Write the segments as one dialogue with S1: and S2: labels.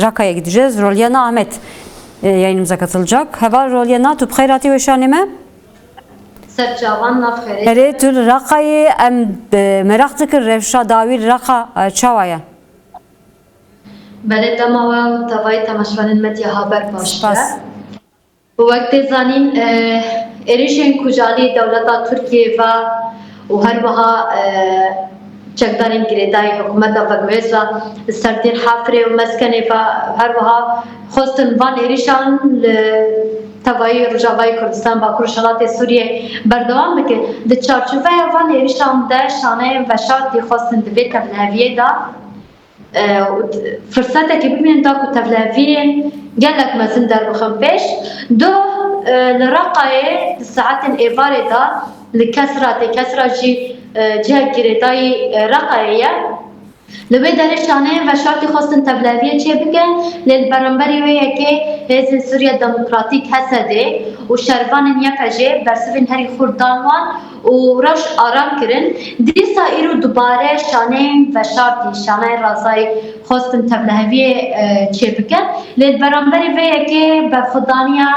S1: Raka'ya gideceğiz. Rolyana Ahmet yayınımıza katılacak. Heva Rolyana tu bxeyrati ve şanime?
S2: Sercavan nafxere.
S1: Ere tu Raka'yı em merak dikir revşa davir Raka çavaya.
S2: Bele demawa tavayı temaşvanın medya haber başta.
S1: Spas.
S2: Bu vakti zanin erişen kucali devleta Türkiye ve her vaha çekdarın gireday hükümeta ve güveza sertir hafre ve meskene ve her vaha hostin van erişan tavayı Rojavayı Kurdistan Bakur Şalat Suriye berdevam bike de çarçıve van erişan de şane ve şartı hostin de tevleviye da فرصتك بمن داكو تفلافين قالك ما زندر بخنبش دو لرقاي ساعات الإيفاري دا لكسرة جي جهة جريداي رقاية لبي دارشانه و شرطی خواستن تفلافیه چه بکن للبرانبری ویه که هزین سوریا دموکراتیک هسته و شروان یپجه برسفین هری خوردانوان و روش آرام کرن دیسا ایرو دوباره شانه و شرطی شانه رازای خواستن تفلافیه چه بکن للبرانبری ویه که بخدانیا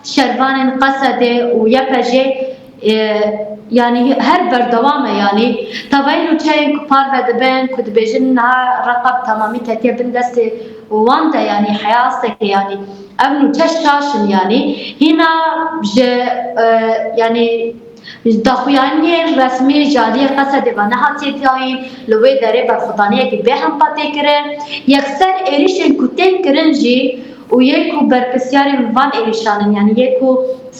S2: شروان قصده و یپجه yani her berdavame yani tavaylu çayın kupar ve deben kudbejin ha rakab tamamı ketebin desti wanda yani hayastaki yani evnu çeştaşın yani hina yani daxuyani resmi jaliye qasade ve nehati tiyayin lwe dere berxudaniye ki beham pate kirin yekser erişin kuten kirin jî و یکو برپسیار وان ایرشانن یعنی یکو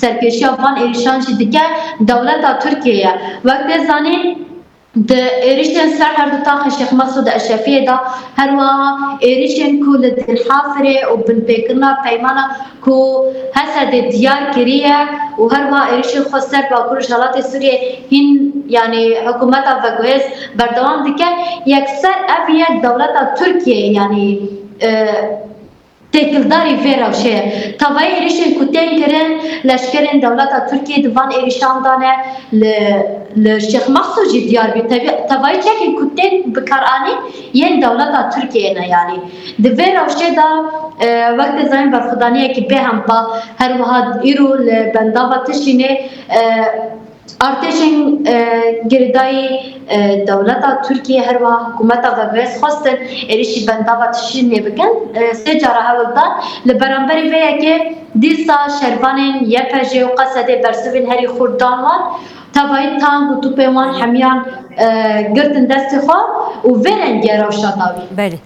S2: سرپیشی وان ایرشان جی دیگه دولت ترکیه وقت زنین د ایرشن سر هر دو تاخ شیخ مسعود اشرفی دا هر وا ایرشن کو لدل حافره و بن پیکنا پیمانا کو حسد دیار کریه و هر وا ایرشن خسر با کور جلات سوریه هین یعنی حکومت و گوز بردوام دیگه یکسر افیه دولت ترکیه یعنی تکلداری فیرا وشه تابعی ایرشن کتین کرن لشکرین دولت ترکیه دوان ایرشان دانه لشیخ مخصوصی دیار بی تابعی چکن کتین بکارانی ین دولت ترکیه نه یعنی دویرا وشه دا وقت زمین برخدانیه که به هم با هر وحد ایرو لبنداوا تشینه ارتشین گردای دولت ترکیه هر وقت حکومت و گوز خواستن ایرشی بنداوا تشینه بکن سه جاره هولدان لبرانبری ویه که دیسا شربانین یپجه و قصده برسوین هری خوردان وان تابعی تانگ و توپیوان همیان گردن دستی خواه و ویرن گیراو شاداوی.
S1: بله.